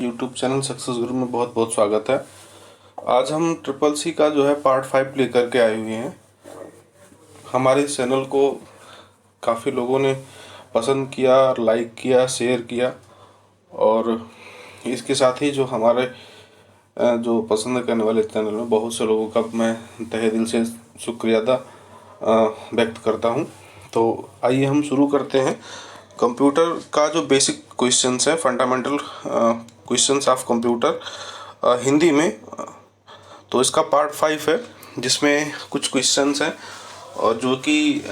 YouTube channel success गुरु में बहुत बहुत स्वागत है। आज हम ट्रिपल सी का जो है पार्ट 5 लेकर के आए हुए हैं। हमारे चैनल को काफ़ी लोगों ने पसंद किया, लाइक किया, शेयर किया और इसके साथ ही जो हमारे जो पसंद करने वाले चैनल में बहुत से लोगों का मैं तहे दिल से शुक्रिया व्यक्त करता हूं। तो आइए हम शुरू करते हैं। कंप्यूटर का जो बेसिक क्वेश्चंस है, fundamental questions of computer Hindi में, तो इसका पार्ट 5 है जिसमें कुछ क्वेश्चंस हैं और जो कि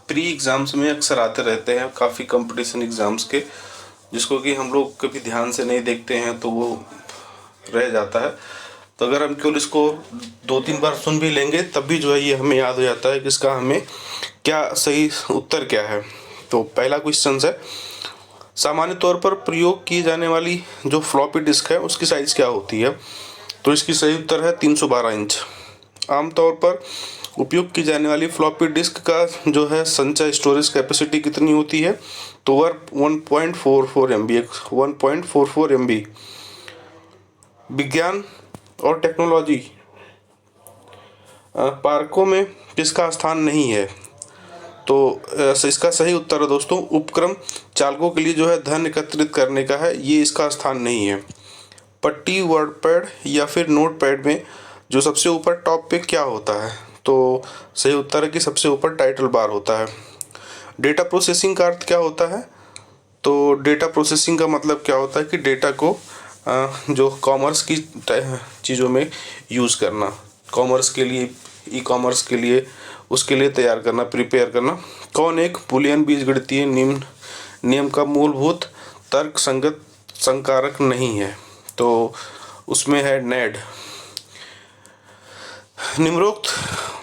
प्री एग्ज़ाम्स में अक्सर आते रहते हैं, काफ़ी कंपटीशन एग्ज़ाम्स के, जिसको कि हम लोग कभी ध्यान से नहीं देखते हैं तो वो रह जाता है। तो अगर हम केवल इसको 2-3 बार सुन भी लेंगे तब भी जो है ये हमें याद हो जाता है कि इसका हमें क्या सही उत्तर क्या है। तो पहला क्वेश्चन है, सामान्य तौर पर प्रयोग की जाने वाली जो फ्लॉपी डिस्क है उसकी साइज़ क्या होती है? तो इसकी सही उत्तर है 312 इंच। आमतौर पर उपयोग की जाने वाली फ्लॉपी डिस्क का जो है संचय स्टोरेज कैपेसिटी कितनी होती है? तो वह 1.44 MB 1.44 MB। विज्ञान और टेक्नोलॉजी पार्कों में किसका स्थान नहीं है? तो इसका सही उत्तर है दोस्तों, उपक्रम चालकों के लिए जो है धन एकत्रित करने का है, ये इसका स्थान नहीं है। पट्टी, वर्ड पैड या फिर नोट पैड में जो सबसे ऊपर टॉप पे क्या होता है? तो सही उत्तर है कि सबसे ऊपर टाइटल बार होता है। डेटा प्रोसेसिंग का अर्थ क्या होता है? तो डेटा प्रोसेसिंग का मतलब क्या होता है कि डेटा को जो कॉमर्स की चीज़ों में यूज़ करना, कॉमर्स के लिए, ई कॉमर्स के लिए, उसके लिए तैयार करना, प्रिपेयर करना। कौन एक बूलियन बीजगणितीय नियम का मूलभूत तर्क संगत संकारक नहीं है? तो उसमें है नेड। निम्नोक्त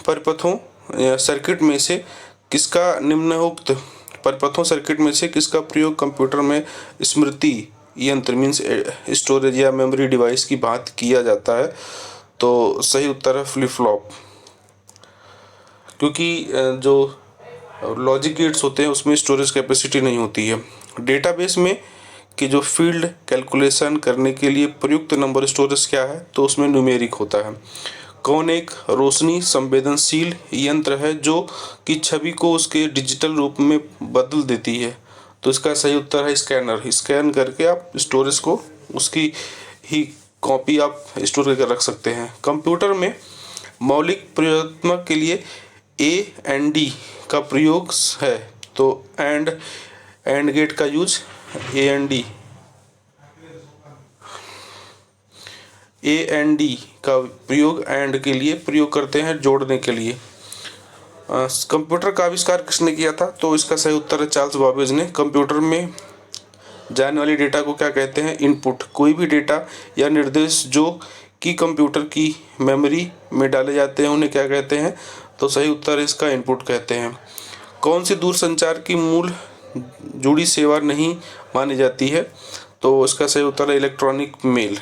परिपथों सर्किट में से किसका निम्नोक्त परिपथों सर्किट में से किसका प्रयोग कंप्यूटर में स्मृति यंत्र मीन्स स्टोरेज या मेमोरी डिवाइस की बात किया जाता है? तो सही उत्तर है फ्लिप फ्लॉप, क्योंकि जो लॉजिक गेट्स होते हैं उसमें स्टोरेज कैपेसिटी नहीं होती है। डेटाबेस में कि जो फील्ड कैलकुलेशन करने के लिए प्रयुक्त नंबर स्टोरेज क्या है? तो उसमें न्यूमेरिक होता है। कौन एक रोशनी संवेदनशील यंत्र है जो कि छवि को उसके डिजिटल रूप में बदल देती है? तो इसका सही उत्तर है स्कैनर। स्कैन करके आप स्टोरेज को, उसकी ही कॉपी आप स्टोर करके रख सकते हैं। कंप्यूटर में मौलिक प्रयोगात्मक के लिए AND का प्रयोग है, तो एंड गेट का यूज AND का प्रयोग एंड के लिए प्रयोग करते हैं, जोड़ने के लिए। कंप्यूटर का आविष्कार किसने किया था? तो इसका सही उत्तर है चार्ल्स बाबेज ने। कंप्यूटर में जाने वाली डेटा को क्या कहते हैं? इनपुट। कोई भी डेटा या निर्देश जो कि कंप्यूटर की मेमोरी में डाले जाते हैं उन्हें क्या कहते हैं? तो सही उत्तर इसका इनपुट कहते हैं। कौन सी दूरसंचार की मूल जुड़ी सेवा नहीं मानी जाती है? तो इसका सही उत्तर है इलेक्ट्रॉनिक मेल।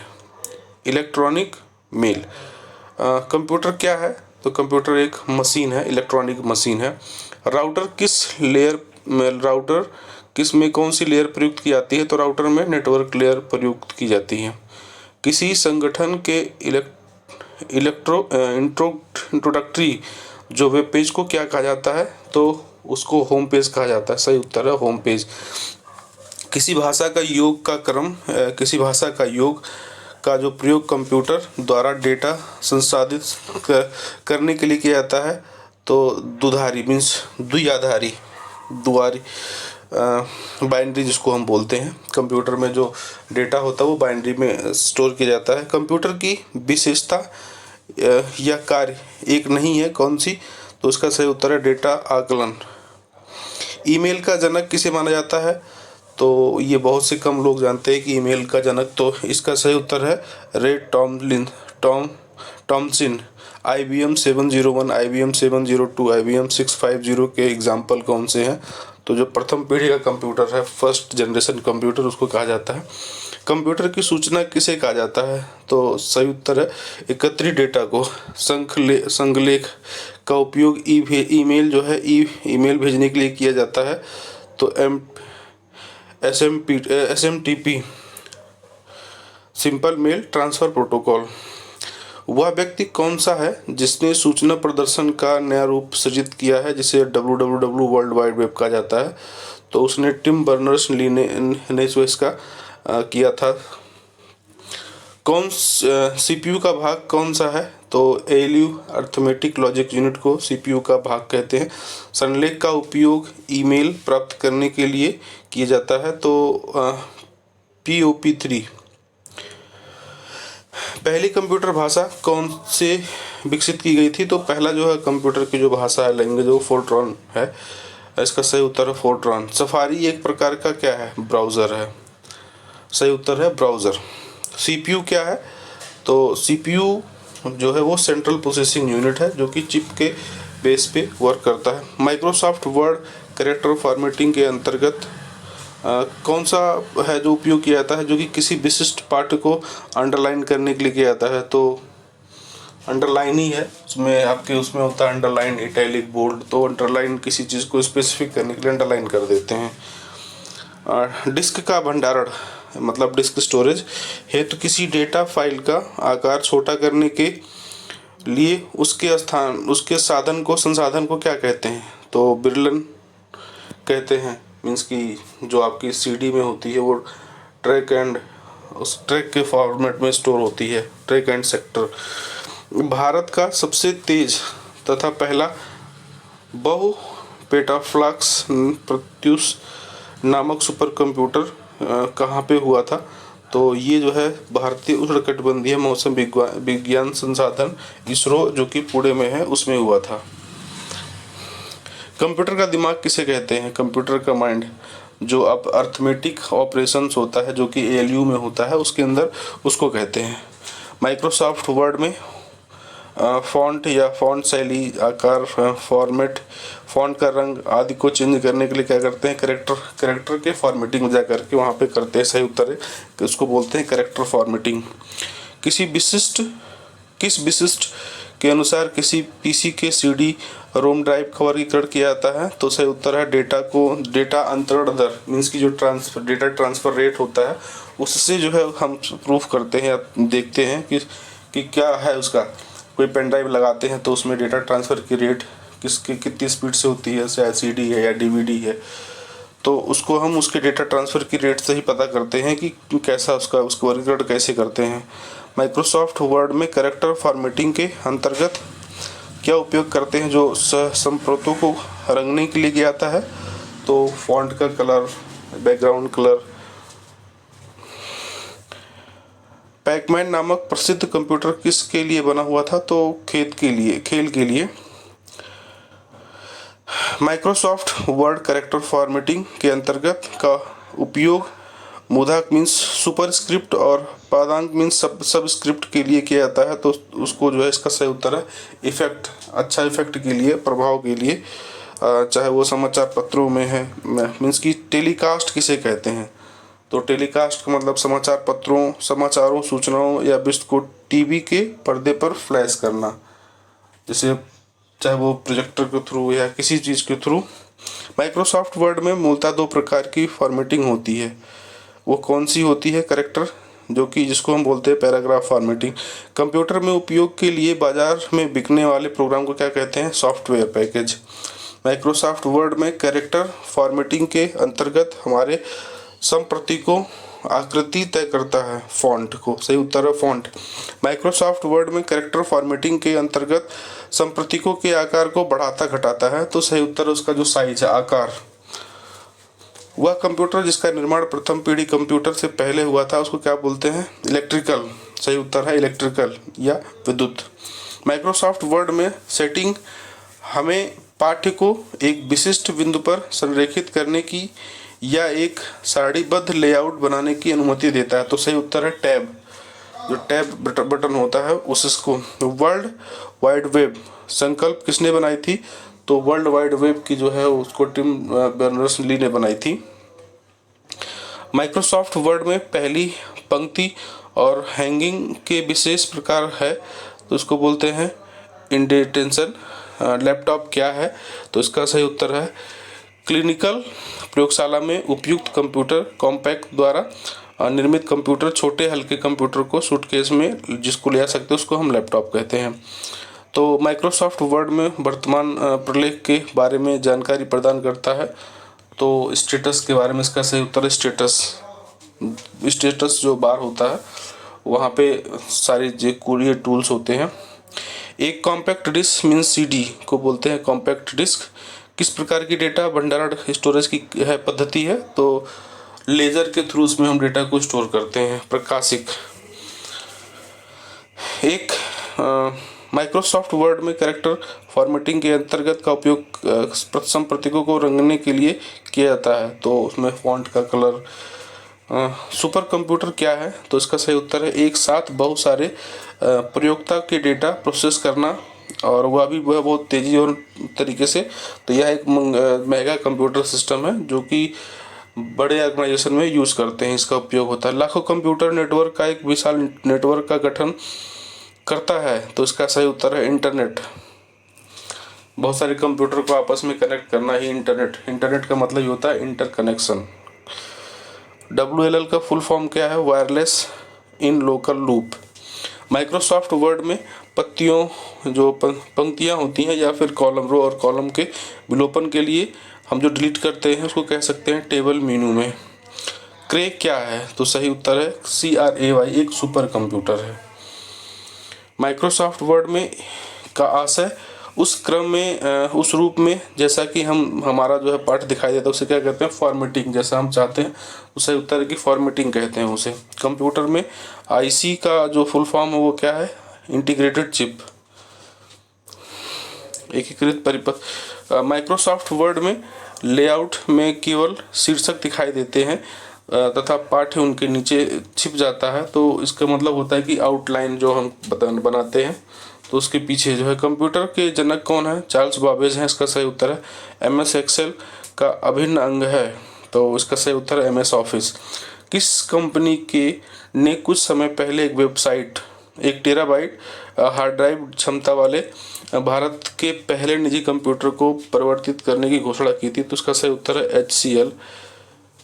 कंप्यूटर क्या है? तो कंप्यूटर एक मशीन है, इलेक्ट्रॉनिक मशीन है। राउटर किस में कौन सी लेयर प्रयुक्त की जाती है? तो राउटर में नेटवर्क लेयर प्रयुक्त की जाती है। किसी संगठन के इंट्रोडक्टरी जो वेब पेज को क्या कहा जाता है? तो उसको होम पेज कहा जाता है। सही उत्तर है होम पेज। किसी भाषा का योग का जो प्रयोग कंप्यूटर द्वारा डेटा संसाधित करने के लिए किया जाता है? तो दुधारी मीन्स द्विआधारी बाइनरी जिसको हम बोलते हैं। कंप्यूटर में जो डेटा होता है वो बाइनरी में स्टोर किया जाता है। कंप्यूटर की विशेषता या कार्य एक नहीं है, कौन सी? तो उसका सही उत्तर है डेटा आकलन। ईमेल का जनक किसे माना जाता है? तो ये बहुत से कम लोग जानते हैं कि ईमेल का जनक, तो इसका सही उत्तर है रे टॉमसिन। IBM 701, IBM 702, IBM 650 के एग्जाम्पल कौन से हैं? तो जो प्रथम पीढ़ी का कंप्यूटर है, फर्स्ट जनरेशन कंप्यूटर, उसको कहा जाता है। कंप्यूटर की सूचना किसे कहा जाता है? तो सही उत्तर है एकत्रित डेटा को। संलेख का उपयोग ईमेल जो है ईमेल भेजने के लिए किया जाता है। तो SMTP simple mail transfer protocol. वह व्यक्ति कौन सा है जिसने सूचना प्रदर्शन का नया रूप सृजित किया है, जिसे WWW वर्ल्ड वाइड वेब कहा जाता है? तो उसने टिम बर्नर्स-ली ने इसका किया था। कौन CPU का भाग कौन सा है? तो ALU अर्थमेटिक लॉजिक यूनिट को CPU का भाग कहते हैं। संलेख का उपयोग ईमेल प्राप्त करने के लिए किया जाता है, तो POP3। पहली कंप्यूटर भाषा कौन से विकसित की गई थी? तो पहला जो है कंप्यूटर की जो भाषा है, लैंग्वेज, वो फोर्ट्रॉन है। इसका सही उत्तर है फोर्ट्रॉन। सफारी एक प्रकार का क्या है? ब्राउज़र है। सही उत्तर है ब्राउज़र। CPU क्या है? तो CPU जो है वो सेंट्रल प्रोसेसिंग यूनिट है, जो कि चिप के बेस पे वर्क करता है। माइक्रोसॉफ्ट वर्ड कैरेक्टर फॉर्मेटिंग के अंतर्गत कौन सा है जो उपयोग किया जाता है, जो कि किसी विशिष्ट पाठ को अंडरलाइन करने के लिए किया जाता है? तो अंडरलाइन ही है उसमें, आपके उसमें होता है अंडरलाइन, इटैलिक, बोल्ड। तो अंडरलाइन किसी चीज़ को स्पेसिफिक करने के लिए अंडरलाइन कर देते हैं। डिस्क का भंडारण मतलब डिस्क स्टोरेज हेतु किसी डेटा फाइल का आकार छोटा करने के लिए उसके साधन को, संसाधन को क्या कहते हैं? तो बिरलन कहते हैं। मीन्स कि जो आपकी CD में होती है वो उस ट्रैक के फॉर्मेट में स्टोर होती है, ट्रैक एंड सेक्टर। भारत का सबसे तेज तथा पहला बहु पेटाफ्लॉक्स प्रत्युष नामक सुपर कंप्यूटर कहाँ पे हुआ था? तो ये जो है भारतीय उष्णकटिबंधीय मौसम विज्ञान संस्थान ISRO, जो कि पुणे में है, उसमें हुआ था। कंप्यूटर का दिमाग किसे कहते हैं? कंप्यूटर का माइंड, जो अब अर्थमेटिक ऑपरेशंस होता है, जो कि ALU में होता है, उसके अंदर उसको कहते हैं। माइक्रोसॉफ्ट वर्ड में फॉन्ट या फॉन्ट शैली, आकार, फॉर्मेट, फॉन्ट का रंग आदि को चेंज करने के लिए क्या करते हैं? कैरेक्टर के फॉर्मेटिंग में जा करके वहाँ पे करते हैं। सही उत्तर है कि उसको बोलते हैं कैरेक्टर फॉर्मेटिंग। किस विशिष्ट के अनुसार किसी PC के CD रोम ड्राइव का वर्गीकरण किया जाता है? तो सही उत्तर है डेटा अंतरण दर, मीन्स की जो डेटा ट्रांसफर रेट होता है, उससे जो है हम प्रूफ करते हैं, देखते हैं कि क्या है उसका। कोई पेन ड्राइव लगाते हैं तो उसमें डेटा ट्रांसफ़र की रेट कितनी स्पीड से होती है, चाहे CD है या DVD है, तो उसको हम उसके डेटा ट्रांसफ़र की रेट से ही पता करते हैं कि कैसा उसका वर्गीकरण कैसे करते हैं। माइक्रोसॉफ्ट वर्ड में कैरेक्टर फॉर्मेटिंग के अंतर्गत क्या उपयोग करते हैं, जो संप्रेषकों को रंगने के लिए किया जाता है? तो फॉन्ट का कलर, बैकग्राउंड कलर। पैकमैन नामक प्रसिद्ध कंप्यूटर किसके लिए बना हुआ था? तो खेल के लिए। माइक्रोसॉफ्ट वर्ड कैरेक्टर फॉर्मेटिंग के अंतर्गत का उपयोग मूधांक मीन्स सुपरस्क्रिप्ट और पादांक मीन्स सबस्क्रिप्ट के लिए किया जाता है। तो उसको जो है, इसका सही उत्तर है इफेक्ट, अच्छा इफेक्ट के लिए, प्रभाव के लिए, चाहे वो समाचार पत्रों में है। मीन्स कि टेलीकास्ट किसे कहते हैं? तो टेलीकास्ट का मतलब समाचारों, सूचनाओं या विश्व को TV के पर्दे पर फ्लैश करना, जैसे चाहे वो प्रोजेक्टर के थ्रू या किसी चीज़ के थ्रू। माइक्रोसॉफ्ट वर्ड में मूलतः 2 प्रकार की फॉर्मेटिंग होती है। वो कौन सी होती है? कैरेक्टर, जो कि जिसको हम बोलते हैं पैराग्राफ फॉर्मेटिंग। कंप्यूटर में उपयोग के लिए बाजार में बिकने वाले प्रोग्राम को क्या कहते हैं? Software package. माइक्रोसॉफ्ट वर्ड में कैरेक्टर फॉर्मेटिंग के अंतर्गत हमारे संप्रतीकों आकृति तय करता है, फॉन्ट को। सही उत्तर है फॉन्ट। माइक्रोसॉफ्ट वर्ड में कैरेक्टर फॉर्मेटिंग के अंतर्गत संप्रतीकों के आकार को बढ़ाता घटाता है। तो सही उत्तर है उसका जो साइज है, आकार। वह कंप्यूटर जिसका निर्माण प्रथम पीढ़ी कंप्यूटर से पहले हुआ था, उसको क्या बोलते हैं? इलेक्ट्रिकल। सही उत्तर है इलेक्ट्रिकल या विद्युत। माइक्रोसॉफ्ट वर्ड में सेटिंग हमें पाठ्य को एक विशिष्ट बिंदु पर संरेखित करने की या एक सारणीबद्ध लेआउट बनाने की अनुमति देता है। तो सही उत्तर है टैब। जो टैब बटन होता है उसको। वर्ल्ड वाइड वेब संकल्प किसने बनाई थी? तो वर्ल्ड वाइड वेब की जो है उसको टिम बर्नर्स-ली ने बनाई थी। माइक्रोसॉफ्ट वर्ड में पहली पंक्ति और हैंगिंग के विशेष प्रकार है, तो उसको बोलते हैं इंडेंटेशन। लैपटॉप क्या है? तो इसका सही उत्तर है क्लिनिकल प्रयोगशाला में उपयुक्त कंप्यूटर कॉम्पैक्ट द्वारा निर्मित कंप्यूटर, छोटे हल्के कंप्यूटर को सूटकेस में जिसको ले आ सकते हैं उसको हम लैपटॉप कहते हैं। तो माइक्रोसॉफ्ट वर्ड में वर्तमान प्रलेख के बारे में जानकारी प्रदान करता है। तो स्टेटस के बारे में इसका सही उत्तर है स्टेटस जो बार होता है वहाँ पे सारे जो कुरियर टूल्स होते हैं। एक कॉम्पैक्ट डिस्क मीन्स सीडी को बोलते हैं कॉम्पैक्ट डिस्क। किस प्रकार की डेटा भंडारण स्टोरेज की है पद्धति है? तो लेजर के थ्रू उसमें हम डेटा को स्टोर करते हैं। प्रकाशिक। एक माइक्रोसॉफ्ट वर्ड में कैरेक्टर फॉर्मेटिंग के अंतर्गत का उपयोग सम प्रतीकों को रंगने के लिए किया जाता है। तो उसमें फॉन्ट का कलर। सुपर कंप्यूटर क्या है? तो इसका सही उत्तर है एक साथ बहुत सारे प्रयोक्ता के डेटा प्रोसेस करना, और वह भी वह बहुत तेज़ी और तरीके से। तो यह एक महंगा कंप्यूटर सिस्टम है जो कि बड़े ऑर्गेनाइजेशन में यूज़ करते हैं, इसका उपयोग होता है। लाखों कंप्यूटर नेटवर्क का एक विशाल नेटवर्क का गठन करता है। तो इसका सही उत्तर है इंटरनेट। बहुत सारे कंप्यूटर को आपस में कनेक्ट करना ही इंटरनेट का मतलब ही होता है इंटरकनेक्शन। WLL का फुल फॉर्म क्या है? Wireless in local loop. Microsoft word में पत्तियों जो पंक्तियाँ होती हैं या फिर कॉलम, रो और कॉलम के विलोपन के लिए हम जो डिलीट करते हैं उसको कह सकते हैं टेबल मेनू में। क्रे क्या है? तो सही उत्तर है CRAY, एक सुपर कंप्यूटर है। माइक्रोसॉफ्ट वर्ड में का आशय उस क्रम में उस रूप में जैसा कि हमारा जो है पाठ दिखाई देता है उसे क्या कहते हैं? फॉर्मेटिंग। जैसा हम चाहते हैं उसे उत्तर की फॉर्मेटिंग कहते हैं उसे। कंप्यूटर में IC का जो फुल फॉर्म है वो क्या है? इंटीग्रेटेड चिप, एकीकृत परिपथ। माइक्रोसॉफ्ट वर्ड में लेआउट में केवल शीर्षक दिखाई देते हैं तथा पाठ्य उनके नीचे छिप जाता है। तो इसका मतलब होता है कि आउटलाइन जो हम बनाते हैं तो उसके पीछे जो है। कंप्यूटर के जनक कौन है? चार्ल्स बाबेज हैं। इसका सही उत्तर है MS एक्सेल का अभिन्न अंग है। तो इसका सही उत्तर है MS ऑफिस। किस कंपनी के ने कुछ समय पहले एक वेबसाइट 1 टेराबाइट हार्ड ड्राइव क्षमता वाले भारत के पहले निजी कंप्यूटर को परिवर्तित करने की घोषणा की थी? तो उसका सही उत्तर है HCL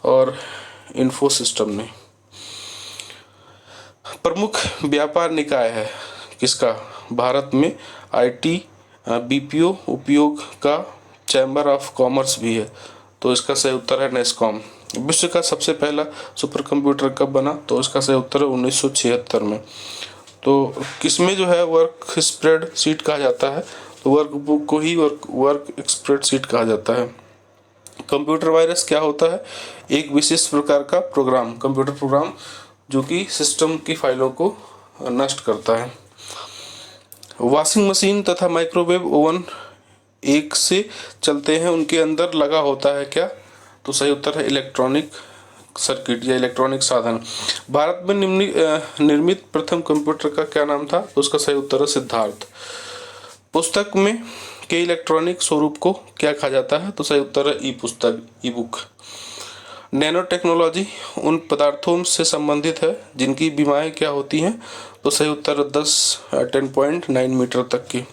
और इन्फो सिस्टम ने। प्रमुख व्यापार निकाय है किसका? भारत में IT BPO उपयोग का चैम्बर ऑफ कॉमर्स भी है। तो इसका सही उत्तर है नेस्कॉम। विश्व का सबसे पहला सुपर कंप्यूटर कब बना? तो इसका सही उत्तर है 1976 में। तो किसमें जो है वर्क स्प्रेड शीट कहा जाता है? तो वर्कबुक को ही वर्क स्प्रेड शीट कहा जाता है। कंप्यूटर वायरस क्या होता है? एक विशेष प्रकार का प्रोग्राम, कंप्यूटर प्रोग्राम जो कि सिस्टम की फाइलों को नष्ट करता है। वॉशिंग मशीन तथा माइक्रोवेव ओवन एक से चलते हैं, उनके अंदर लगा होता है क्या? तो सही उत्तर है इलेक्ट्रॉनिक सर्किट या इलेक्ट्रॉनिक साधन। भारत में निर्मित प्रथम कंप्यूटर का क्या नाम था? तो उसका सही उत्तर है सिद्धार्थ। पुस्तक में के इलेक्ट्रॉनिक स्वरूप को क्या कहा जाता है? तो सही उत्तर है ई बुक। नैनो टेक्नोलॉजी उन पदार्थों से संबंधित है जिनकी बीमाएं क्या होती हैं? तो सही उत्तर 10-10.9 मीटर तक की।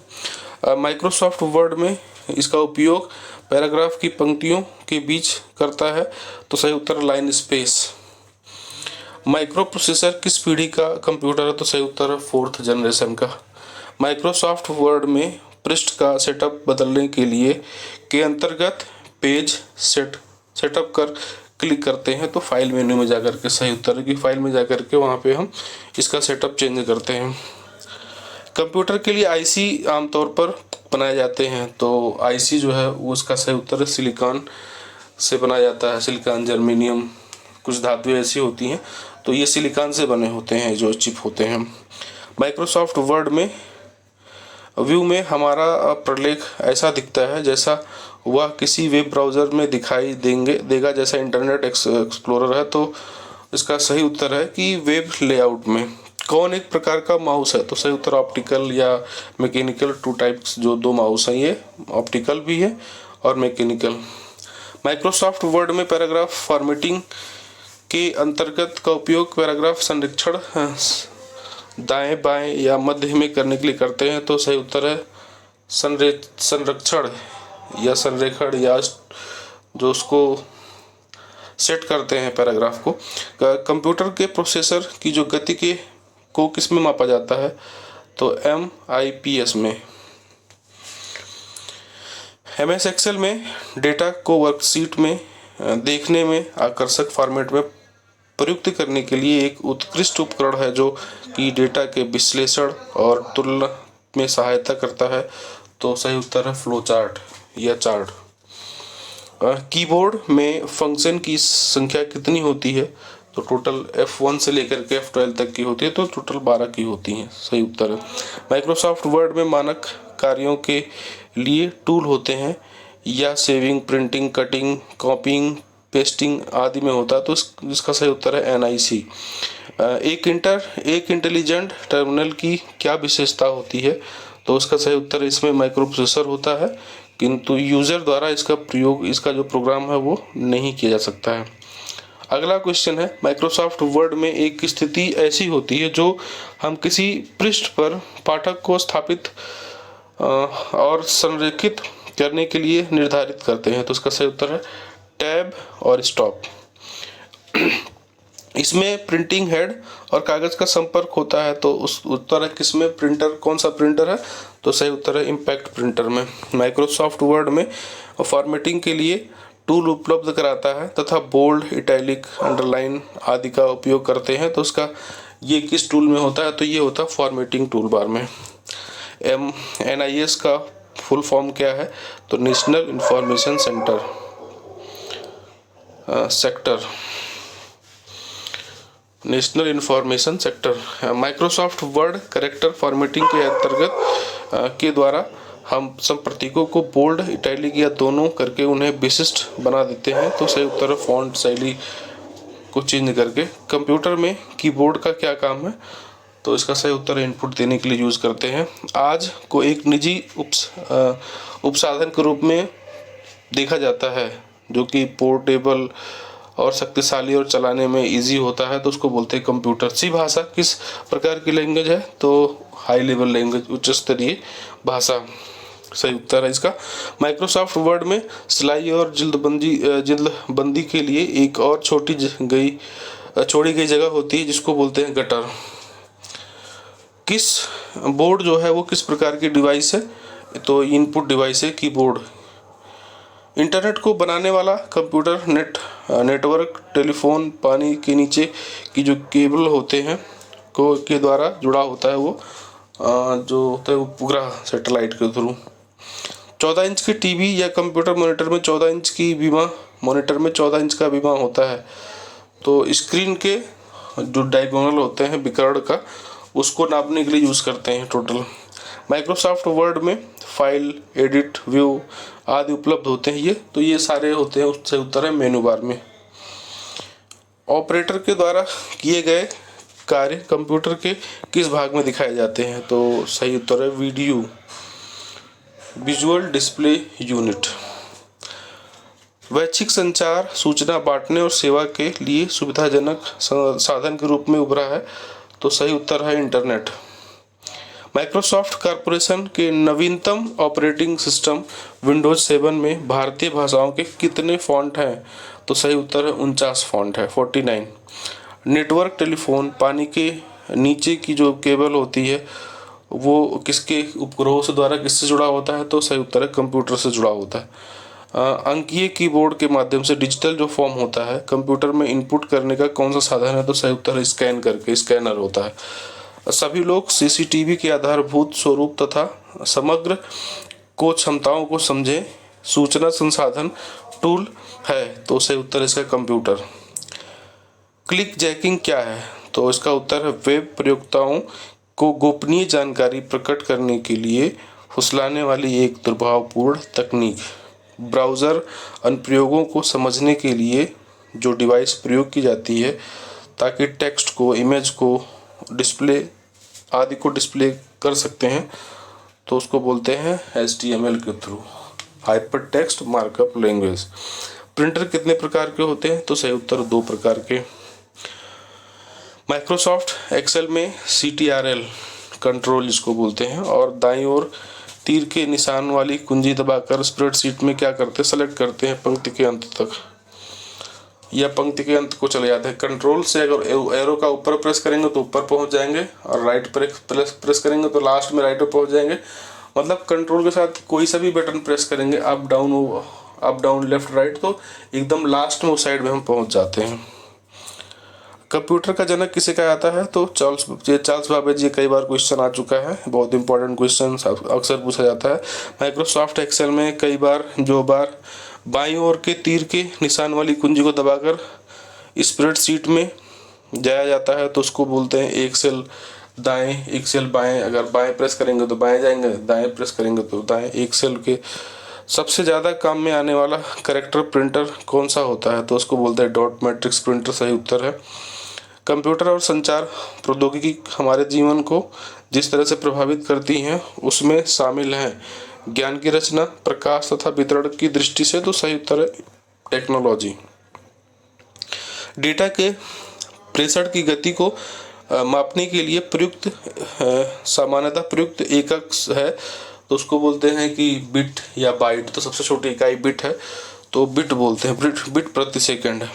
माइक्रोसॉफ्ट वर्ड में इसका उपयोग पैराग्राफ की पंक्तियों के बीच करता है। तो सही उत्तर लाइन स्पेस। माइक्रो प्रोसेसर किस पीढ़ी का कंप्यूटर है? तो सही उत्तर है 4th जनरेशन का। माइक्रोसॉफ्ट वर्ड में पृष्ठ का सेटअप बदलने के लिए के अंतर्गत पेज सेटअप कर क्लिक करते हैं। तो फाइल मेन्यू में जाकर के सही उत्तर है कि फाइल में जाकर के वहाँ पे हम इसका सेटअप चेंज करते हैं। कंप्यूटर के लिए IC आमतौर पर बनाए जाते हैं। तो IC जो है वो उसका सही उत्तर है सिलिकॉन से बनाया जाता है। सिलिकॉन, जर्मेनियम, कुछ धातुएं ऐसी होती हैं तो ये सिलिकॉन से बने होते हैं जो चिप होते हैं। माइक्रोसॉफ्ट वर्ड में व्यू में हमारा प्रलेख ऐसा दिखता है जैसा वह किसी वेब ब्राउज़र में दिखाई देगा जैसा इंटरनेट एक्सप्लोरर है। तो इसका सही उत्तर है कि वेब लेआउट में। कौन एक प्रकार का माउस है? तो सही उत्तर ऑप्टिकल या मैकेनिकल, 2 टाइप्स जो 2 माउस हैं, ये ऑप्टिकल भी है और मैकेनिकल। माइक्रोसॉफ्ट वर्ड में पैराग्राफ फॉर्मेटिंग के अंतर्गत का उपयोग पैराग्राफ संरक्षण दाएं बाएं या मध्य में करने के लिए करते हैं। तो सही उत्तर है संरक्षण या संरेखण, या जो उसको सेट करते हैं पैराग्राफ को। कंप्यूटर के प्रोसेसर की जो गति के को किस में मापा जाता है, तो MIPS में। MS एक्सेल में डेटा को वर्कशीट में देखने में आकर्षक फॉर्मेट में प्रयुक्त करने के लिए एक उत्कृष्ट उपकरण है जो कि डेटा के विश्लेषण और तुलना में सहायता करता है। तो सही उत्तर है फ्लो चार्ट या चार्ट। कीबोर्ड में फंक्शन की संख्या कितनी होती है, तो टोटल F1 से लेकर के F12 तक की होती है, तो टोटल 12 की होती हैं। सही उत्तर है। माइक्रोसॉफ्ट वर्ड में मानक कार्यों के लिए टूल होते हैं या सेविंग, प्रिंटिंग, कटिंग, कॉपिंग, पेस्टिंग आदि में होता है, तो इसका सही उत्तर है NIC। एक इंटेलिजेंट टर्मिनल की क्या विशेषता होती है, तो उसका सही उत्तर इसमें माइक्रो प्रोसेसर होता है, किंतु यूजर द्वारा इसका जो प्रोग्राम है वो नहीं किया जा सकता है। अगला क्वेश्चन है, माइक्रोसॉफ्ट वर्ड में एक स्थिति ऐसी होती है जो हम किसी पृष्ठ पर पाठक को स्थापित और संरेखित करने के लिए निर्धारित करते हैं, तो इसका सही उत्तर है टैब और स्टॉप। इसमें प्रिंटिंग हेड और कागज का संपर्क होता है, तो उस उत्तर है किसमें, प्रिंटर, कौन सा प्रिंटर है, तो सही उत्तर है इम्पैक्ट प्रिंटर में। माइक्रोसॉफ्ट वर्ड में फॉर्मेटिंग के लिए टूल उपलब्ध कराता है तथा बोल्ड, इटैलिक, अंडरलाइन आदि का उपयोग करते हैं, तो उसका ये किस टूल में होता है, तो ये होता है फॉर्मेटिंग टूल बार में। NIS का फुल फॉर्म क्या है, तो national information national information sector. Microsoft word character formatting के अंतर्गत के द्वारा हम सब प्रतीकों को बोल्ड, इटैलिक या दोनों करके उन्हें विशिष्ट बना देते हैं, तो सही उत्तर है फॉन्ट शैली को चेंज करके। कंप्यूटर में कीबोर्ड का क्या काम है, तो इसका सही उत्तर इनपुट देने के लिए यूज करते हैं। आज को एक निजी उपसाधन के रूप में देखा जाता है जो कि पोर्टेबल और शक्तिशाली और चलाने में इजी होता है, तो उसको बोलते हैं कंप्यूटर। सी भाषा किस प्रकार की लैंग्वेज है, तो हाई लेवल लैंग्वेज, उच्च स्तरीय भाषा। सही उत्तर है इसका। माइक्रोसॉफ्ट वर्ड में सिलाई और जिल्दबंदी के लिए एक और छोड़ी गई जगह होती है जिसको बोलते हैं गटर। किस बोर्ड जो है वो किस प्रकार की डिवाइस है, तो इनपुट डिवाइस है कीबोर्ड। इंटरनेट को बनाने वाला कंप्यूटर नेटवर्क, टेलीफोन, पानी के नीचे की जो केबल होते हैं के द्वारा जुड़ा होता है, वो जो होता है उपग्रह सैटेलाइट के थ्रू। 14 इंच की टीवी या कंप्यूटर मॉनिटर में 14 इंच का बीमा होता है, तो स्क्रीन के जो डायगोनल होते हैं विकर्ण का, उसको नापने के लिए यूज़ करते हैं टोटल। माइक्रोसॉफ्ट वर्ड में फाइल, एडिट, व्यू आदि उपलब्ध होते हैं, ये सारे होते हैं, उससे उत्तर है मेनू बार में। ऑपरेटर के द्वारा किए गए कार्य कंप्यूटर के किस भाग में दिखाए जाते हैं, तो सही उत्तर है विजुअल डिस्प्ले यूनिट। वैश्विक संचार सूचना बांटने और सेवा के लिए सुविधाजनक साधन के रूप में उभरा है, तो सही उत्तर है इंटरनेट। माइक्रोसॉफ्ट कॉर्पोरेशन के नवीनतम ऑपरेटिंग सिस्टम विंडोज 7 में भारतीय भाषाओं के कितने फॉन्ट हैं, तो सही उत्तर है 49 फॉन्ट है, 49। नेटवर्क टेलीफोन, पानी के नीचे की जो केबल होती है वो किसके उपग्रहों से द्वारा किससे जुड़ा होता है, तो सही उत्तर है कंप्यूटर से जुड़ा होता है। अंकीय कीबोर्ड के माध्यम से डिजिटल जो फॉर्म होता है कंप्यूटर में इनपुट करने का कौन सा साधन है, तो सही उत्तर है स्कैन करके, स्कैनर होता है। सभी लोग CCTV के आधारभूत स्वरूप तथा समग्र को क्षमताओं को समझे सूचना संसाधन टूल है, तो सही उत्तर इसका कंप्यूटर। क्लिक जैकिंग क्या है, तो इसका उत्तर है वेब प्रयोक्ताओं को गोपनीय जानकारी प्रकट करने के लिए फुसलाने वाली एक दुर्भावपूर्ण तकनीक। ब्राउज़र अनुप्रयोगों को समझने के लिए जो डिवाइस प्रयोग की जाती है ताकि टेक्स्ट को, इमेज को, डिस्प्ले आदि को डिस्प्ले कर सकते हैं, तो उसको बोलते हैं HTML के through, hyper text markup language. Printer कितने प्रकार के होते हैं, तो सही उत्तर 2 प्रकार के। माइक्रोसॉफ्ट एक्सेल में CTRL कंट्रोल जिसको बोलते हैं, और दाईं ओर तीर के निशान वाली कुंजी दबाकर स्प्रेडशीट में क्या करते हैं, सेलेक्ट करते हैं पंक्ति के अंत तक। या पंक्ति के अंत को चले जाते हैं। कंट्रोल से अगर एरो का ऊपर प्रेस करेंगे तो ऊपर पहुंच जाएंगे, और राइट प्रेस करेंगे तो लास्ट में राइट पे पहुंच जाएंगे। मतलब कंट्रोल के साथ कोई सा भी बटन प्रेस करेंगे, अप डाउन लेफ्ट राइट, तो एकदम लास्ट में उस साइड में हम पहुंच जाते हैं। कंप्यूटर का जनक किसे कहा जाता है? तो चार्ल्स बाबेज। ये कई बार क्वेश्चन आ चुका है, बहुत इंपॉर्टेंट क्वेश्चन अक्सर पूछा जाता है। माइक्रोसॉफ्ट एक्सेल में कई बार बाईं ओर के तीर के निशान वाली कुंजी को दबाकर स्प्रेडशीट में जाया जाता है तो उसको बोलते हैं एक सेल दाएं, एक सेल बाएं। अगर बाएं प्रेस करेंगे तो बाएं जाएंगे, दाएं प्रेस करेंगे तो दाएं। एक सेल के सबसे ज़्यादा काम में आने वाला कैरेक्टर प्रिंटर कौन सा होता है? तो उसको बोलते हैं डॉट मैट्रिक्स प्रिंटर, सही उत्तर है। कंप्यूटर और संचार प्रौद्योगिकी हमारे जीवन को जिस तरह से प्रभावित करती हैं उसमें शामिल हैं ज्ञान की रचना, प्रकाश तथा वितरण की दृष्टि से, तो सही उत्तर है टेक्नोलॉजी। डेटा के प्रेषण की गति को मापने के लिए प्रयुक्त सामान्यतः प्रयुक्त एकक है तो उसको बोलते हैं कि बिट या बाइट। तो सबसे छोटी इकाई बिट है तो बिट बोलते हैं, बिट प्रति सेकंड।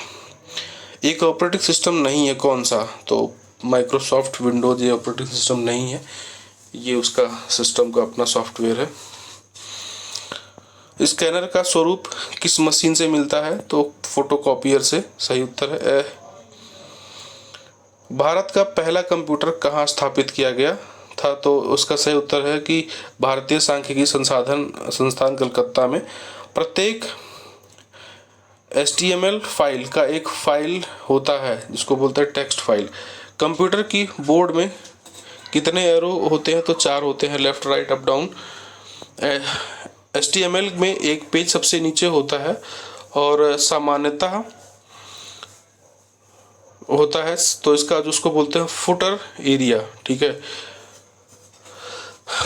एक ऑपरेटिंग सिस्टम नहीं है, कौन सा? तो माइक्रोसॉफ्ट विंडोज ये ऑपरेटिंग सिस्टम नहीं है, ये उसका सिस्टम का अपना सॉफ्टवेयर है। स्कैनर का स्वरूप किस मशीन से मिलता है? तो फोटोकॉपियर से, सही उत्तर है। भारत का पहला कंप्यूटर कहाँ स्थापित किया गया था? तो उसका सही उत्तर है कि भारतीय सांख्यिकी संस्थान कलकत्ता में। प्रत्येक HTML फाइल का एक फाइल होता है जिसको बोलते हैं टेक्स्ट फाइल। कंप्यूटर की बोर्ड में कितने एरो होते हैं? तो 4 होते हैं, left right up down. HTML में एक पेज सबसे नीचे होता है और सामान्यतः होता है तो इसका जिसको बोलते हैं फुटर एरिया, ठीक है।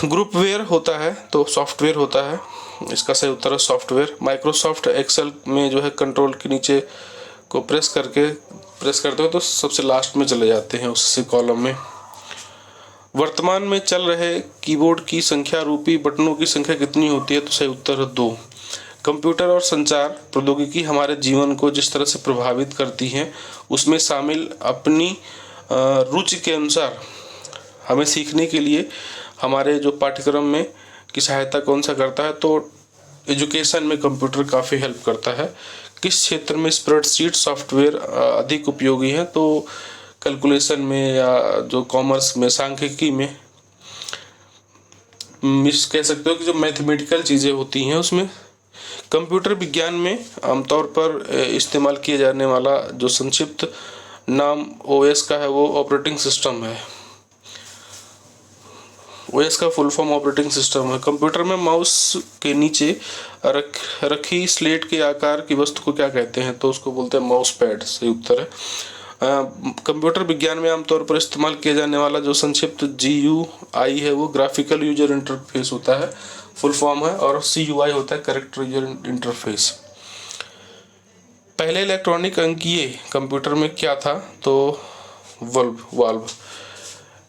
ग्रुपवेयर होता है तो सॉफ्टवेयर होता है, इसका सही उत्तर है सॉफ्टवेयर। माइक्रोसॉफ्ट एक्सेल में जो है कंट्रोल के नीचे को प्रेस करते हो तो सबसे लास्ट में चले जाते हैं उसी कॉलम में। वर्तमान में चल रहे कीबोर्ड की संख्या रूपी बटनों की संख्या कितनी होती है? तो सही उत्तर है 2। कंप्यूटर और संचार प्रौद्योगिकी हमारे जीवन को जिस तरह से प्रभावित करती हैं उसमें शामिल अपनी रुचि के अनुसार हमें सीखने के लिए हमारे जो पाठ्यक्रम में की सहायता कौन सा करता है? तो एजुकेशन में कंप्यूटर काफ़ी हेल्प करता है। किस क्षेत्र में स्प्रेडशीट सॉफ्टवेयर अधिक उपयोगी है? तो कैलकुलेशन में या जो कॉमर्स में, सांख्यिकी में, कह सकते हो कि जो मैथमेटिकल चीज़ें होती हैं उसमें। कंप्यूटर विज्ञान में आमतौर पर इस्तेमाल किया जाने वाला जो संक्षिप्त नाम OS का है वो ऑपरेटिंग सिस्टम है। OS का फुल फॉर्म ऑपरेटिंग सिस्टम है। कंप्यूटर में माउस के नीचे रखी स्लेट के आकार की वस्तु को क्या कहते हैं? तो उसको बोलते हैं माउस पैड, सही उत्तर है। कंप्यूटर विज्ञान में आमतौर पर इस्तेमाल किया जाने वाला जो संक्षिप्त GUI है वो ग्राफिकल यूजर इंटरफेस होता है, फुल फॉर्म है, और CUI होता है कैरेक्टर यूजर इंटरफेस। पहले इलेक्ट्रॉनिक अंकीय कंप्यूटर में क्या था? तो वाल्व।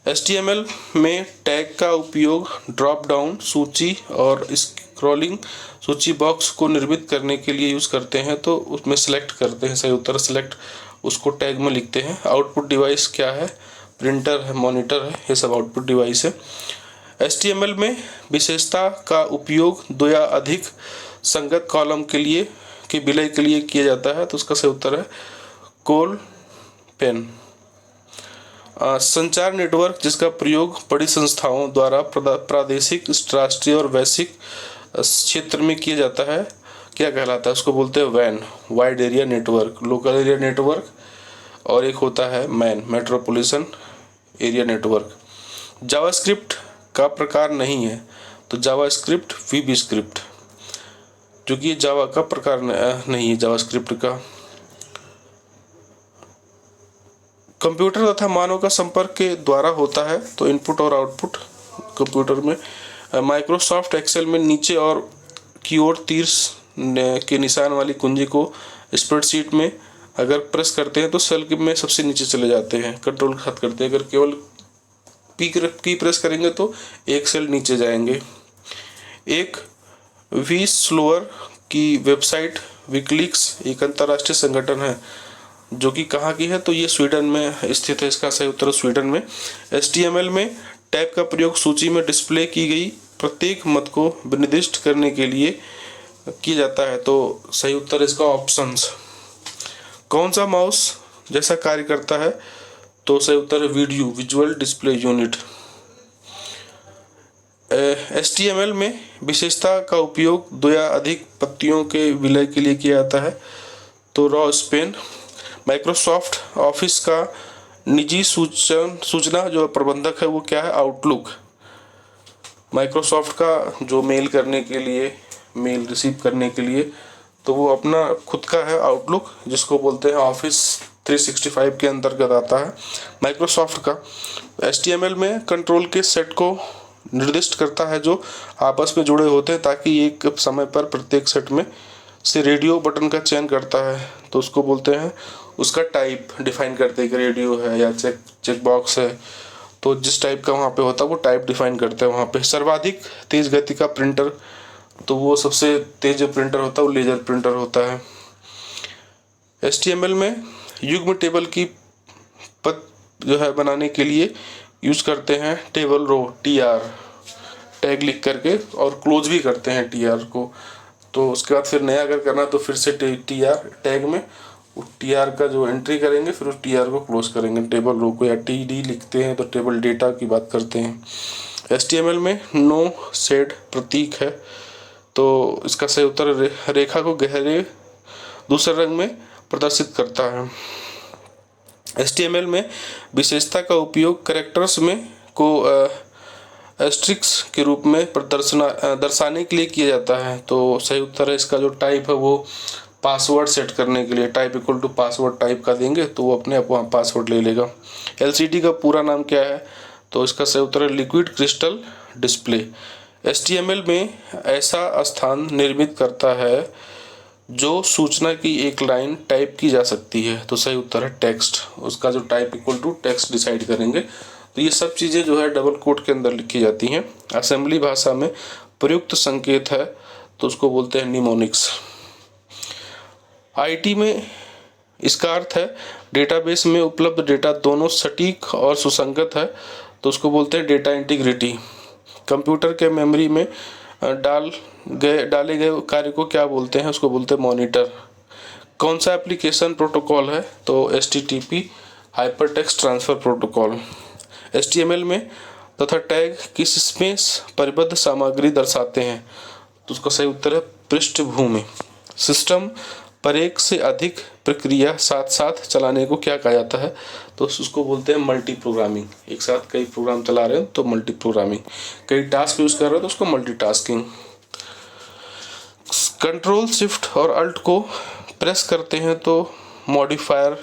HTML में टैग का उपयोग ड्रॉप डाउन सूची और स्क्रॉलिंग सूची बॉक्स को निर्मित करने के लिए यूज करते हैं तो उसमें सेलेक्ट करते हैं, सही उत्तर सेलेक्ट, उसको टैग में लिखते हैं। आउटपुट डिवाइस क्या है? प्रिंटर है, मॉनिटर है, ये सब आउटपुट डिवाइस है। HTML में विशेषता का उपयोग 2 या अधिक संगत कॉलम के विलय के लिए किया जाता है तो उसका सही उत्तर है कोल पेन। संचार नेटवर्क जिसका प्रयोग बड़ी संस्थाओं द्वारा प्रादेशिक, राष्ट्रीय और वैश्विक क्षेत्र में किया जाता है क्या कहलाता है? उसको बोलते हैं वैन, wide area network, local area network, और एक होता है MAN, metropolitan area network. JavaScript का प्रकार नहीं है तो जावास्क्रिप्ट VB स्क्रिप्ट, जो कि जावा का प्रकार नहीं है जावास्क्रिप्ट का। कंप्यूटर तथा मानव का संपर्क के द्वारा होता है तो इनपुट और आउटपुट कंप्यूटर में। माइक्रोसॉफ्ट एक्सेल में नीचे और की ओर तीर के निशान वाली कुंजी को स्प्रेडशीट में अगर प्रेस करते हैं तो सेल में सबसे नीचे चले जाते हैं, कंट्रोल के साथ करते हैं। अगर केवल की प्रेस करेंगे तो एक सेल नीचे जाएंगे। एक विस्लोअर की वेबसाइट विकिलीक्स एक अंतर्राष्ट्रीय संगठन है जो कि कहाँ की है, तो ये स्वीडन में स्थित है। इसका सही उत्तर है स्वीडन में। HTML में टैब का प्रयोग सूची में डिस्प्ले की गई प्रत्येक मत को निर्दिष्ट करने के लिए किया जाता है, तो सही उत्तर इसका ऑप्शंस। कौन सा माउस जैसा कार्य करता है, तो सही उत्तर है video visual display unit. HTML में विशेषता का उपयोग 2 या अधिक पत्तियों के विलय के लिए किया जाता है, तो रॉ स्पेन। माइक्रोसॉफ्ट ऑफिस का निजी सूचना जो प्रबंधक है वो क्या है, आउटलुक। माइक्रोसॉफ्ट का जो मेल करने के लिए, मेल रिसीव करने के लिए, तो वो अपना खुद का है आउटलुक, जिसको बोलते हैं ऑफिस 365 के अंतर्गत आता है माइक्रोसॉफ्ट का। HTML में कंट्रोल के सेट को निर्दिष्ट करता है जो आपस में जुड़े होते हैं, ताकि एक समय पर प्रत्येक सेट में से रेडियो बटन का चयन करता है, तो उसको बोलते हैं, उसका टाइप डिफाइन करते हैं कि रेडियो है या चेक बॉक्स है, तो जिस टाइप का वहाँ पे होता है वो टाइप डिफाइन करते हैं वहाँ पे। सर्वाधिक तेज गति का प्रिंटर, तो वो सबसे तेज जो प्रिंटर होता है वो लेजर प्रिंटर होता है। HTML में युग्म टेबल की पद जो है बनाने के लिए यूज करते हैं टेबल रो TR टैग लिख करके, और क्लोज भी करते हैं TR को। तो उसके बाद फिर नया अगर करना तो फिर से TR टैग में TR का जो एंट्री करेंगे, फिर उस TR को क्लोज करेंगे टेबल रो को, या TD लिखते हैं तो टेबल डेटा की बात करते हैं। HTML में नो शेड प्रतीक है, तो इसका सही उत्तर रेखा को गहरे दूसरे रंग में प्रदर्शित करता है। HTML में विशेषता का उपयोग कैरेक्टर्स में को एस्ट्रिक्स के रूप में दर्शाने के लिए किया जाता है, तो सही उत्तर है इसका जो टाइप है वो पासवर्ड सेट करने के लिए, type equal to password type का देंगे तो वो अपने आप वहाँ पासवर्ड ले लेगा। LCD का पूरा नाम क्या है, तो इसका सही उत्तर है लिक्विड क्रिस्टल डिस्प्ले। HTML में ऐसा स्थान निर्मित करता है जो सूचना की एक लाइन टाइप की जा सकती है, तो सही उत्तर है टेक्स्ट। उसका जो type equal to text decide करेंगे। तो ये सब चीज़ें जो है डबल कोट के अंदर लिखी जाती हैं। असेंबली भाषा में प्रयुक्त संकेत है, तो उसको बोलते हैं निमोनिक्स। IT में इसका अर्थ है डेटाबेस में उपलब्ध डेटा दोनों सटीक और सुसंगत है, तो उसको बोलते हैं डेटा इंटीग्रिटी। कंप्यूटर के मेमोरी में डाले गए कार्य को क्या बोलते हैं, उसको बोलते हैं मॉनिटर। कौन सा एप्लीकेशन प्रोटोकॉल है, तो HTTP hypertext transfer protocol. HTML में तथा टैग किसमें परिबद्ध सामग्री दर्शाते हैं, तो उसका सही उत्तर है पृष्ठभूमि। सिस्टम पर एक से अधिक प्रक्रिया साथ साथ चलाने को क्या कहा जाता है, तो उसको बोलते हैं मल्टी प्रोग्रामिंग। एक साथ कई प्रोग्राम चला रहे हो तो मल्टी प्रोग्रामिंग, कई टास्क यूज कर रहे हो तो उसको मल्टीटास्किंग। कंट्रोल शिफ्ट और अल्ट को प्रेस करते हैं तो मॉडिफायर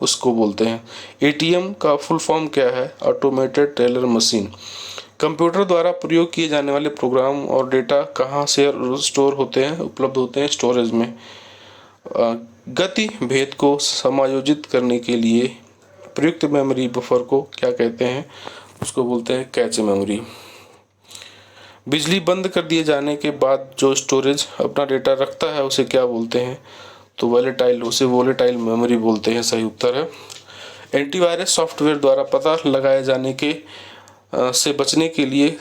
उसको बोलते हैं। ATM का फुल फॉर्म क्या है, ऑटोमेटेड टेलर मशीन। कंप्यूटर द्वारा प्रयोग किए जाने वाले प्रोग्राम और डेटा कहाँ से स्टोर होते हैं, उपलब्ध होते हैं स्टोरेज में। गति भेद को समायोजित करने के लिए प्रयुक्त मेमोरी बफर को क्या कहते हैं, उसको बोलते हैं कैच मेमोरी। बिजली बंद कर दिए जाने के बाद जो स्टोरेज अपना डेटा रखता है उसे क्या बोलते हैं, तो वोलेटाइल मेमोरी बोलते हैं, सही उत्तर है। एंटीवायरस सॉफ्टवेयर द्वारा पता लगाए जाने के से बचने के लिए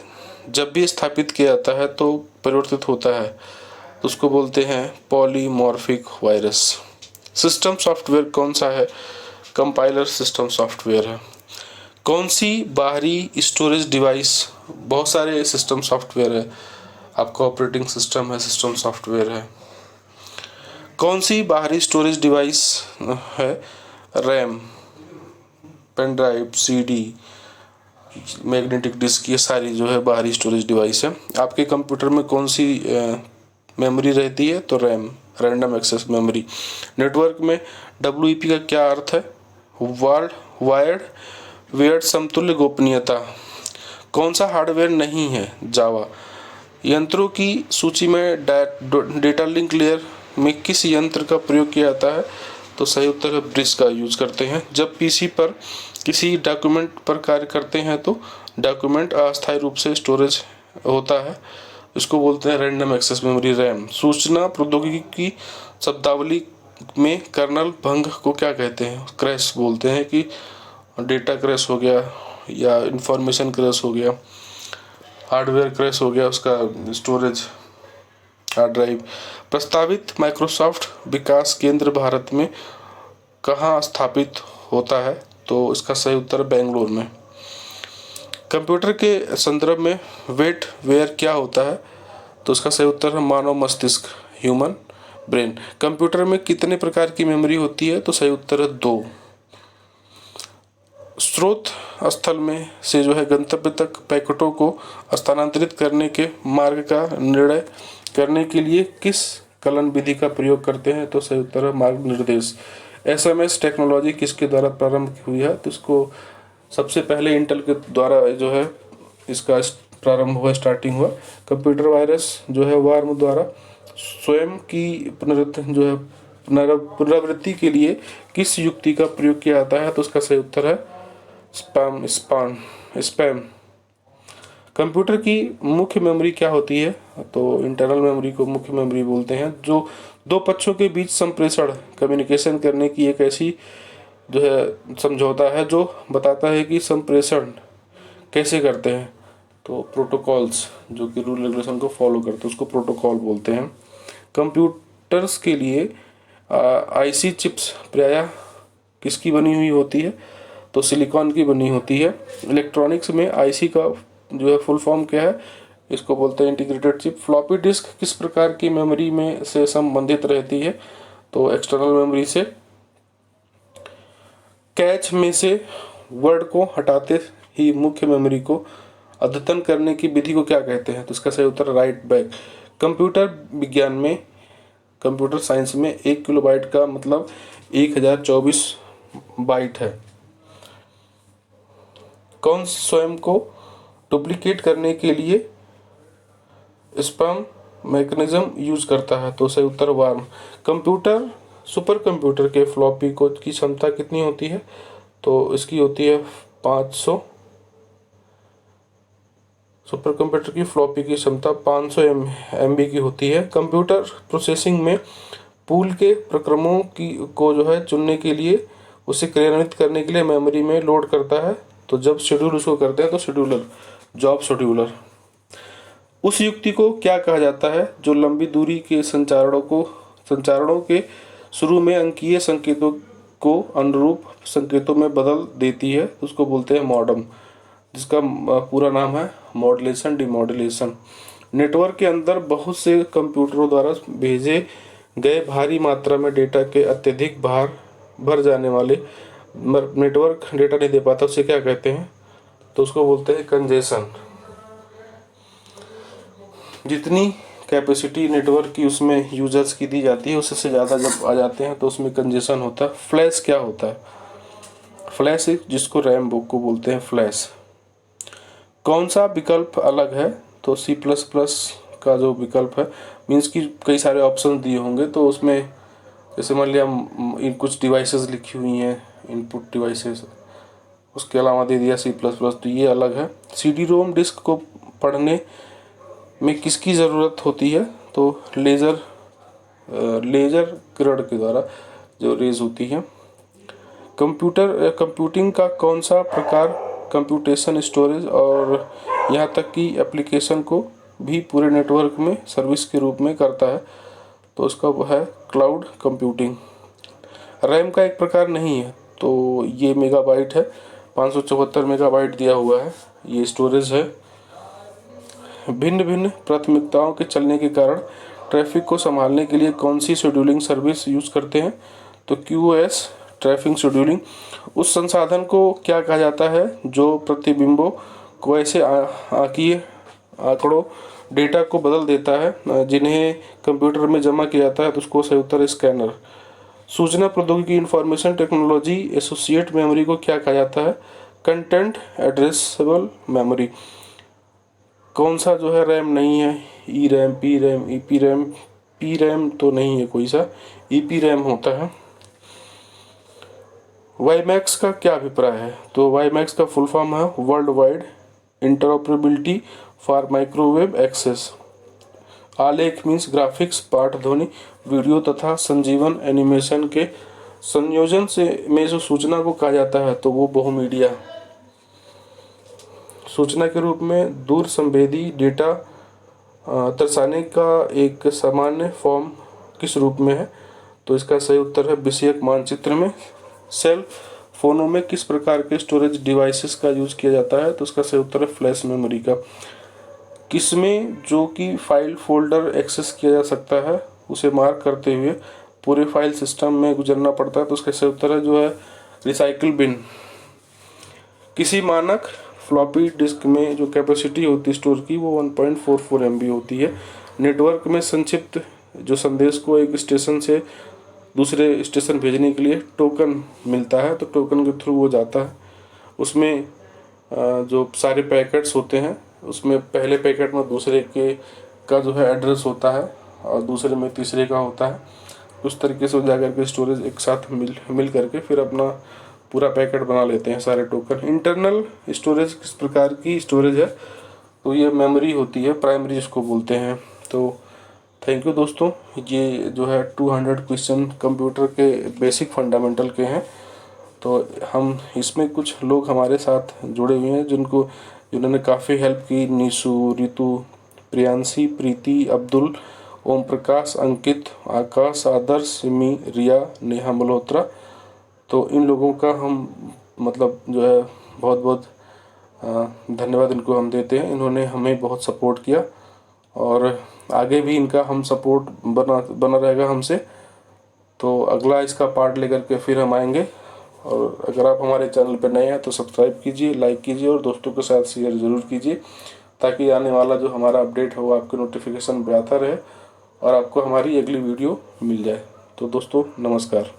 जब भी स्थापित किया जाता है तो परिवर्तित होता है, तो उसको बोलते हैं पॉलीमॉर्फिक वायरस। सिस्टम सॉफ्टवेयर कौन सा है, कंपाइलर सिस्टम सॉफ्टवेयर है। कौन सी बाहरी स्टोरेज डिवाइस, बहुत सारे सिस्टम सॉफ्टवेयर है, आपका ऑपरेटिंग सिस्टम है, सिस्टम सॉफ्टवेयर है। कौन सी बाहरी स्टोरेज डिवाइस है, RAM, pen drive, CD, magnetic disk, ये सारी जो है बाहरी स्टोरेज डिवाइस है। आपके कंप्यूटर में कौन सी मेमोरी रहती है, तो RAM, random access memory. Network में WEP का क्या अर्थ है, वायर्ड वेयर्ड समतुल्य गोपनीयता। कौन सा हार्डवेयर नहीं है, जावा। यंत्रों की सूची में डेटा लिंक लेयर में किस यंत्र का प्रयोग किया जाता है, तो सही उत्तर है ब्रिज का यूज करते हैं। जब PC पर किसी डॉक्यूमेंट पर कार्य करते हैं तो डॉक्यूमेंट अस्थायी रूप से स्टोरेज होता है, इसको बोलते हैं रैंडम एक्सेस मेमोरी, रैम। सूचना प्रौद्योगिकी की शब्दावली में कर्नल भंग को क्या कहते हैं? क्रैश बोलते हैं कि डेटा क्रैश हो गया या इंफॉर्मेशन क्रैश हो गया, हार्डवेयर क्रैश हो गया, उसका स्टोरेज हार्ड ड्राइव। प्रस्तावित माइक्रोसॉफ्ट विकास केंद्र भारत में कहाँ स्थापित होता है? तो इसका सही उत्तर बेंगलोर में। कंप्यूटर के संदर्भ में वेट वेयर क्या होता है? तो इसका सही उत्तर है मानव मस्तिष्क, ह्यूमन ब्रेन। कंप्यूटर में कितने प्रकार की मेमोरी होती है? तो सही उत्तर है 2। स्रोत स्थल में से जो है गंतव्य तक पैकेटों को स्थानांतरित करने के मार्ग का निर्णय करने के लिए किस कलन विधि का प्रयोग करते हैं? तो सही उत्तर है मार्ग निर्देश। एसएमएस टेक्नोलॉजी किसके द्वारा प्रारंभ हुई है? तो इसको सबसे पहले इंटेल के द्वारा जो है इसका प्रारंभ हुआ, स्टार्टिंग हुआ। कंप्यूटर वायरस जो है वार्म द्वारा स्वयं की पुनरावृत्ति के लिए किस युक्ति का प्रयोग किया जाता है? तो उसका सही उत्तर है स्पैम। कंप्यूटर की मुख्य मेमोरी क्या होती है? तो इंटरनल मेमोरी को मुख्य मेमोरी बोलते हैं, जो दो पक्षों के बीच संप्रेषण कम्युनिकेशन करने की एक ऐसी जो है समझौता है जो बताता है कि संप्रेषण कैसे करते हैं। तो प्रोटोकॉल्स जो कि रूल रेगुलेशन को फॉलो करते हैं उसको प्रोटोकॉल बोलते हैं। कंप्यूटर्स के लिए आईसी चिप्स प्रायः किसकी बनी हुई होती है? तो सिलिकॉन की बनी होती है। इलेक्ट्रॉनिक्स में आईसी का जो है फुल फॉर्म क्या है? इसको बोलते हैं इंटीग्रेटेड चिप। फ्लॉपी डिस्क किस प्रकार की मेमोरी में से संबंधित रहती है? तो एक्सटर्नल मेमोरी से। कैच में से वर्ड को हटाते ही मुख्य मेमोरी को अद्यतन करने की विधि को क्या कहते हैं? तो इसका सही उत्तर राइट बैक। कंप्यूटर विज्ञान में, कंप्यूटर साइंस में 1 किलोबाइट का मतलब 1024 बाइट है। कौन स्वयं को डुप्लीकेट करने के लिए स्पैम मैकेनिज्म यूज करता है? तो सही उत्तर वार्म। कंप्यूटर सुपर कंप्यूटर के फ्लॉपी को की क्षमता कितनी होती है? तो इसकी होती है 500। सुपर कंप्यूटर की फ्लॉपी की क्षमता 500 MB की होती है। कंप्यूटर प्रोसेसिंग में पूल के प्रक्रमों की को जो है चुनने के लिए उसे क्रियान्वित करने के लिए मेमोरी में लोड करता है। तो जब शेड्यूल उसको करते हैं तो शेड्यूलर, जॉब शेड्यूलर। उस युक्ति को क्या कहा जाता है जो लंबी दूरी के संचारणों के शुरू में अंकीय संकेतों को अनुरूप संकेतों में बदल देती है? उसको बोलते हैं मॉडम, जिसका पूरा नाम है मॉड्यूलेशन डिमॉड्यूलेशन। नेटवर्क के अंदर बहुत से कंप्यूटरों द्वारा भेजे गए भारी मात्रा में डेटा के अत्यधिक भर जाने वाले नेटवर्क डेटा नहीं दे पाता, उसे क्या कहते हैं? तो उसको बोलते हैं कंजेशन। जितनी कैपेसिटी नेटवर्क की उसमें यूजर्स की दी जाती है उससे ज़्यादा जब आ जाते हैं तो उसमें कंजेशन होता है। फ्लैश क्या होता है? फ्लैश जिसको रैम बुक को बोलते हैं फ्लैश। कौन सा विकल्प अलग है? तो C++ का जो विकल्प है, मीन्स कि कई सारे ऑप्शन दिए होंगे तो उसमें जैसे मान लिया कुछ डिवाइसेस लिखी हुई हैं, इनपुट डिवाइसेस, उसके अलावा दे दिया C++, तो ये अलग है। CD-ROM डिस्क को पढ़ने में किसकी ज़रूरत होती है? तो लेज़र किरण के द्वारा जो रेज होती है। कंप्यूटिंग का कौन सा प्रकार कंप्यूटेशन, स्टोरेज और यहाँ तक कि एप्लीकेशन को भी पूरे नेटवर्क में सर्विस के रूप में करता है? तो उसका वो है क्लाउड कंप्यूटिंग। रैम का एक प्रकार नहीं है, तो ये मेगाबाइट है, 574 मेगाबाइट दिया हुआ है, ये स्टोरेज है। भिन्न भिन्न प्राथमिकताओं के चलने के कारण ट्रैफिक को संभालने के लिए कौन सी शेड्यूलिंग सर्विस यूज़ करते हैं? तो QoS ट्रैफिक शेड्यूलिंग। उस संसाधन को क्या कहा जाता है जो प्रतिबिंबों को ऐसे आंकीय आंकड़ों डेटा को बदल देता है जिन्हें कंप्यूटर में जमा किया जाता है? तो उसको सही उत्तर स्कैनर। सूचना प्रौद्योगिकी इंफॉर्मेशन टेक्नोलॉजी एसोसिएट मेमोरी को क्या कहा जाता है? Content addressable memory. कौन सा जो है रैम नहीं है? ERAM, PRAM, EPRAM, PRAM तो नहीं है कोई सा, EPRAM होता है। WiMAX का क्या अभिप्राय है? तो WiMAX का फुल फॉर्म है world wide interoperability for microwave access. आलेख मीन्स ग्राफिक्स, पाठ, ध्वनि, वीडियो तथा संजीवन एनिमेशन के संयोजन से में जो सूचना को कहा जाता है तो वो बहुमीडिया। सूचना के रूप में दूर संवेदी डेटा दर्शाने का एक सामान्य फॉर्म किस रूप में है? तो इसका सही उत्तर है विषयक मानचित्र में। सेल फोनों में किस प्रकार के स्टोरेज डिवाइसेस का यूज किया जाता है? तो इसका सही उत्तर है फ्लैश मेमोरी का। किसमें जो कि फाइल फोल्डर एक्सेस किया जा सकता है उसे मार्क करते हुए पूरे फाइल सिस्टम में गुजरना पड़ता है? तो इसका सही उत्तर है जो है रिसाइकिल बिन। किसी मानक फ्लॉपी डिस्क में जो कैपेसिटी होती है स्टोर की वो 1.44 MB होती है। नेटवर्क में संक्षिप्त जो संदेश को एक स्टेशन से दूसरे स्टेशन भेजने के लिए टोकन मिलता है, तो टोकन के थ्रू वो जाता है। उसमें जो सारे पैकेट्स होते हैं उसमें पहले पैकेट में दूसरे के का जो है एड्रेस होता है और दूसरे में तीसरे का होता है। उस तरीके से जाकर के स्टोरेज एक साथ मिल करके फिर अपना पूरा पैकेट बना लेते हैं सारे टोकन। इंटरनल स्टोरेज किस प्रकार की स्टोरेज है? तो ये मेमोरी होती है, प्राइमरी जिसको बोलते हैं। तो थैंक यू दोस्तों, ये जो है 200 क्वेश्चन कंप्यूटर के बेसिक फंडामेंटल के हैं। तो हम इसमें कुछ लोग हमारे साथ जुड़े हुए हैं जिन्होंने काफ़ी हेल्प की। निशु, रितु, प्रियांशी, प्रीति, अब्दुल, ओम प्रकाश, अंकित, आकाश, आदर्श, सिमी, रिया, नेहा मल्होत्रा। तो इन लोगों का हम मतलब जो है बहुत बहुत धन्यवाद इनको हम देते हैं। इन्होंने हमें बहुत सपोर्ट किया और आगे भी इनका हम सपोर्ट बना रहेगा हमसे। तो अगला इसका पार्ट लेकर के फिर हम आएंगे। और अगर आप हमारे चैनल पर नए हैं तो सब्सक्राइब कीजिए, लाइक कीजिए और दोस्तों के साथ शेयर ज़रूर कीजिए, ताकि आने वाला जो हमारा अपडेट है वो आपके नोटिफिकेशन पे आता रहे और आपको हमारी अगली वीडियो मिल जाए। तो दोस्तों नमस्कार।